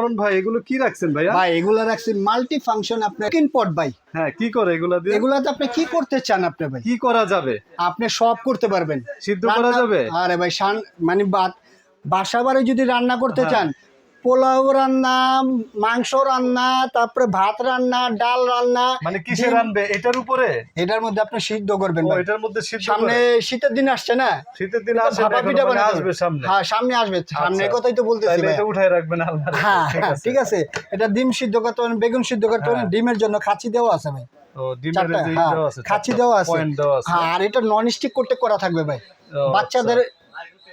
কারণ ভাই এগুলো কি রাখছেন ভাইয়া? ভাই এগুলা রাখছি মাল্টি ফাংশন আপনার কিন পট ভাই। হ্যাঁ, কি করে এগুলা দিয়ে? এগুলাতে আপনি কি করতে চান আপনি ভাই? কি করা যাবে? আপনি সব করতে পারবেন। সিদ্ধ করা যাবে? আরে ভাই মানে বাসা বাড়ি যদি রান্না করতে হ্যাঁ। চান, পোলাও রান্না, মাংস রান্না, তারপরে ভাত রান্না, ডাল রান্না, মানে কিসে রানবে এটার উপরে? এটার মধ্যে আপনি সিদ্ধ করবেন ও ভাই। এটার মধ্যে সিদ্ধ সামনে করে? শীতের দিন আসছে না, শীতের দিন আসে ভাপা পিঠা বানাতে আসবে সামনে। হ্যাঁ সামনে আসবে, সামনে আচ্ছা। কথাই তো বলতেছি তাহলে ভাই। এটা উঠায় রাখবেন আলমারি। হ্যাঁ ঠিক আছে। এটা ডিম সিদ্ধ করতে পারেন, বেগুন সিদ্ধ করতে পারেন, হ্যাঁ। ডিমের জন্য খাঁচি দেওয়া আছে ভাই। ও ডিমের চারটা, যে হ্যাঁ, দেওয়া আছে, খাঁচি চারটা দেওয়া আছে। পয়েন্ট দেওয়া আছে। হ্যাঁ, আর এটা নন স্টিক করতে করা থাকবে ভাই। ও, বাচ্চাদের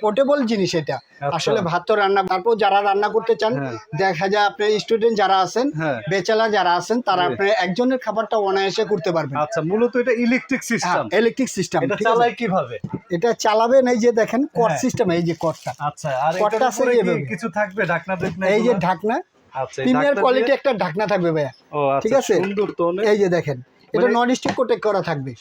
পোর্টেবল জিনিস এটা। আসলে ভাত তো রান্না, তারপর যারা রান্না করতে চান, হ্যাঁ। দেখা যায় আপনার স্টুডেন্ট যারা আছেন, হ্যাঁ। বেচারা যারা আছেন, তারা জি। আপনার একজনের খাবারটা অনায়াসে করতে পারবেন। আচ্ছা, মূলত এটা ইলেকট্রিক সিস্টেম। Electric system. এটা চালায় কিভাবে? এটা চালাবেন এই যে দেখেন কট হ্যাঁ। সিস্টেম, এই যে কটটা। আচ্ছা, আর কটটা এটার আছে উপরে কি এইভাবে। কিছু থাকবে? ঢাকনা ঢাকনা এই যে এগুলো? ঢাকনা, আচ্ছা, এই প্রিমিয়ার ঢাকনা কোয়ালিটি দিয়ে- একটা ঢাকনা থাকবে ভাইয়া। ও আচ্ছা, ঠিক আছে, সুন্দর তো অনেক। এই যে দেখেন, এটা মানে- নন স্টিক কোটে করা থাকবে।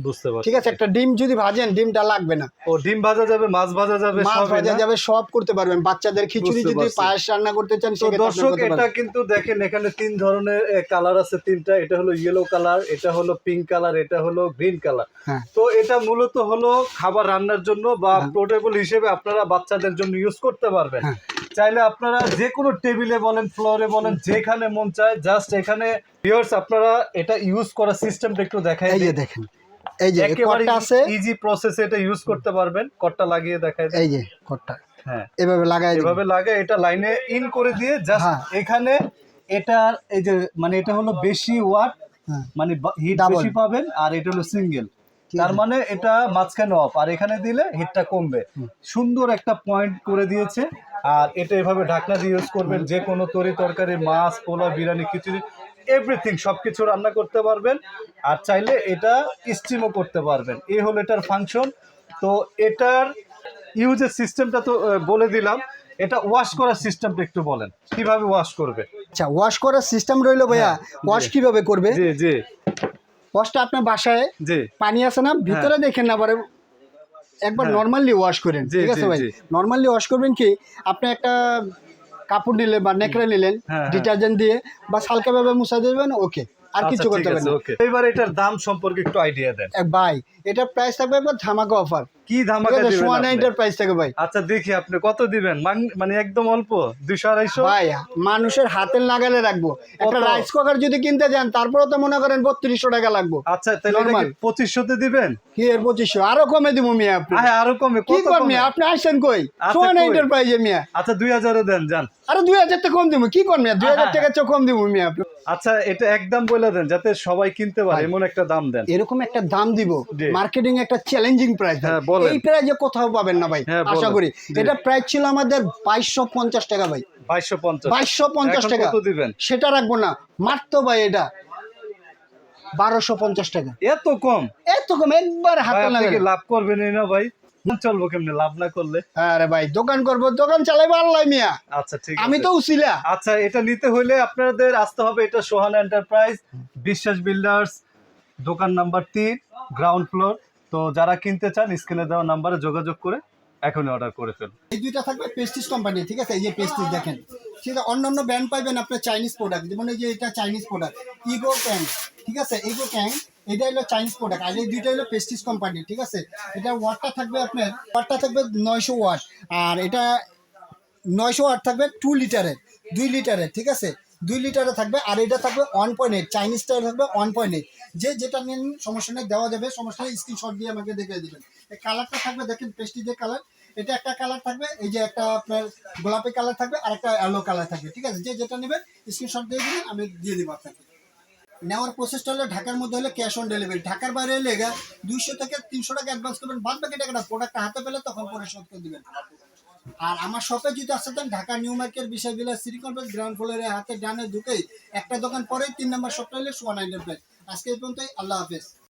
বুঝতে পারছি। ঠিক আছে, একটা ডিম যদি ভাজেন, ডিমটা লাগবে না। ও ডিম ভাজা যাবে, মাছ ভাজা যাবে, মাছ সবই ভাজা না? যাবে, সব করতে পারবেন। বাচ্চাদের খিচুড়ি বুঝতে যদি পারছি। পায়েস রান্না করতে চান, তো সেক্ষেত্রে আপনি দর্শক করতে এটা পারবেন। কিন্তু দেখেন এখানে তিন ধরনের কালার আছে, তিনটা। এটা হলো ইয়েলো কালার, এটা হলো পিঙ্ক কালার, এটা হলো গ্রিন কালার। হ্যাঁ। তো এটা মূলত হলো খাবার রান্নার জন্য বা হ্যাঁ। পোর্টেবল হিসেবে আপনারা বাচ্চাদের জন্য ইউজ করতে পারবেন। হ্যাঁ। চাইলে আপনারা যে কোনো টেবিলে বলেন, ফ্লোরে বলেন, যেখানে মন চায়, জাস্ট এখানে ভিউয়ার্স আপনারা এটা ইউজ করার সিস্টেমটা একটু দেখাই এই যে দিই। দেখেন, এই যে একেবারে কটটা আছে, ইজি প্রসেসে এটা ইউজ করতে পারবেন। কটটা লাগিয়ে দেখাই দিই। এই যে কটটা হ্যাঁ, এভাবে লাগাই দিবেন। এভাবে লাগে, এটা লাইনে ইন করে দিয়ে জাস্ট হ্যাঁ। এখানে এটার এই যে মানে এটা হলো বেশি ওয়াট, হ্যাঁ। মানে হিট Double। বেশি পাবেন, আর এটা হলো সিঙ্গেল। ঠিক তার আছে। মানে এটা মাঝখানে অফ, আর এখানে দিলে হিটটা কমবে। সুন্দর একটা পয়েন্ট করে দিয়েছে। আর এটা এভাবে ঢাকনা দিয়ে ইউজ করবেন, যে কোনো তরি তরকারি, মাছ, পোলাও, বিরিয়ানি, খিচুড়ি, এভরিথিং সবকিছু রান্না করতে পারবেন। আর চাইলে এটা স্টিমও করতে পারবেন। এই হলো এটার ফাংশন। তো এটার ইউজের সিস্টেমটা তো বলে দিলাম। এটা ওয়াশ করার সিস্টেমটা একটু বলেন, কিভাবে ওয়াশ করবে? আচ্ছা, ওয়াশ করার সিস্টেম রইলো ভাইয়া। ওয়াশ কিভাবে করবে? জি জি ওয়াশটা আপনার বাসায় জি পানি আছে না, ভিতরে দেখেন না, পরে একবার নর্মালি ওয়াশ করেন। জি, ঠিক আছে জি, ভাই, জি। নর্মালি ওয়াশ করবেন কি, আপনি একটা কাপড় নিলেন বা নেকড়ে নিলেন, হ্যাঁ। ডিটারজেন্ট দিয়ে বা হালকাভাবে মুছা দেবেন, ওকে, আর আচ্ছা, কিছু ঠিক করতে হবে আছে, না। ওকে। এবার এটার দাম সম্পর্কে একটু আইডিয়া দেন। ভাই এটার প্রাইস থাকবে একবার ধামাকা অফার। কি ধামাকা দিবেন সোয়ান আপনি? এর প্রাইস থাকে ভাই। আচ্ছা, দেখি আপনি কত দিবেন। মানে একদম অল্প, 200-250? ভাই মানুষের হাতের নাগালে রাখবো। একটা কত? রাইস কুকার যদি কিনতে যান, তারপরেও তো মনে করেন 3200 টাকা লাগবে। আচ্ছা, তাহলে এটা কি Normal। 2500-তে দিবেন? কি এর 2500 আরো কমে দিব মিয়া আপনি? আরো কমে? কি কত কর কমে? মিয়া, আপনি আসছেন কই? আচ্ছা, সোয়ান কই? এন্টারপ্রাইজে মিয়া। আচ্ছা, 2000-এ দেন, যান। আরে 2000 টাকা কম দিব, কি কর মিয়া? 2000 টাকা চেয়ে কম দিব মিয়া আপনি? আচ্ছা, এটা একদম বলে দেন যাতে সবাই কিনতে পারে, এমন একটা দাম দেন। এরকম একটা দাম দিব, জি। মার্কেটিং একটা চ্যালেঞ্জিং প্রাইস। হ্যাঁ, বলেন। এই প্রাইজে কোথাও পাবেন না ভাই, হ্যাঁ, আশা বলেন। করি। জি। এটা প্রাইস ছিল আমাদের 2250 টাকা ভাই। 2250? 2250 এখন টাকা। কত দিবেন? সেটা রাখবো না, মাত্র ভাই এটা 1250 টাকা। এত কম? এত কম, একবার ভাই, হাতে আপনি লাগে। কি লাভ করবেনই না ভাই? চলবো কেমনে লাভ না করলে? আরে ভাই দোকান করবো, দোকান চালাইবো আল্লাহ মিয়া, আচ্ছা, ঠিক আছে। আমি তো উছিলা। আচ্ছা, এটা নিতে হলে আপনাদের আসতে হবে এটা সোহানা এন্টারপ্রাইজ, বিশ্বাস বিল্ডার্স, দোকান নাম্বার 3, গ্রাউন্ড ফ্লোর। তো যারা কিনতে চান স্ক্রিনে দেওয়া নাম্বারে যোগাযোগ করে এখনই অর্ডার করে ফেলুন। এই দুইটা থাকবে পেস্টিজ কোম্পানি। ঠিক আছে, এই যে পেস্টিজ দেখেন, সেটা অন্যান্য ব্র্যান্ড পাইবেন আপনার চাইনিজ প্রোডাক্ট, যেমন এই যে এটা চাইনিজ প্রোডাক্ট ইগো ক্যাং। ঠিক আছে, ইগো ক্যাং এটা হলো চাইনিজ প্রোডাক্ট, আর এই দুইটা হলো পেস্টিজ কোম্পানি। ঠিক আছে, এটা ওয়াটটা থাকবে, আপনার ওয়াটটা থাকবে 900 ওয়াট, আর এটা 900 ওয়াট থাকবে 2 লিটারের, 2 লিটারের। ঠিক আছে, 2 লিটারে থাকবে। আর এটা থাকবে 1.8, চাইনিজটা থাকবে 1.8। যে যেটা নেন সমস্যা নেই, দেওয়া যাবে, সমস্যা নেই, স্ক্রিনশট দিয়ে আমাকে দেখিয়ে দিবেন। এই কালারটা থাকবে, দেখেন প্রেস্টিজের কালার। এটা একটা কালার থাকবে, এই যে একটা আপনার গোলাপি কালার থাকবে, আর একটা ইয়েলো কালার থাকবে। ঠিক আছে, যে যেটা নেবেন স্ক্রিনশট দিয়ে দিবেন, আমি দিয়ে দিব আপনাকে। নেওয়ার প্রসেসটা হলো ঢাকার মধ্যে হলে ক্যাশ অন ডেলিভারি, ঢাকার বাইরে হলে 200 থেকে 300 টাকা অ্যাডভান্স করবেন, বাদ বাকি টাকাটা প্রোডাক্টটা হাতে পেলে তখন পরিশোধ করে দিবেন। আর আমার শপে যদি আসতে চান, ঢাকা নিউ মার্কেট, বিশাল বিলাস সিটি কমপ্লেক্স, গ্রাউন্ড ফ্লোরে হাতে ডানে ঢুকেই একটা দোকান পরেই 3 নম্বর শপটা হলে সোয়ান এন্টারপ্রাইজ। আজকে এই পর্যন্তই, আল্লাহ হাফেজ।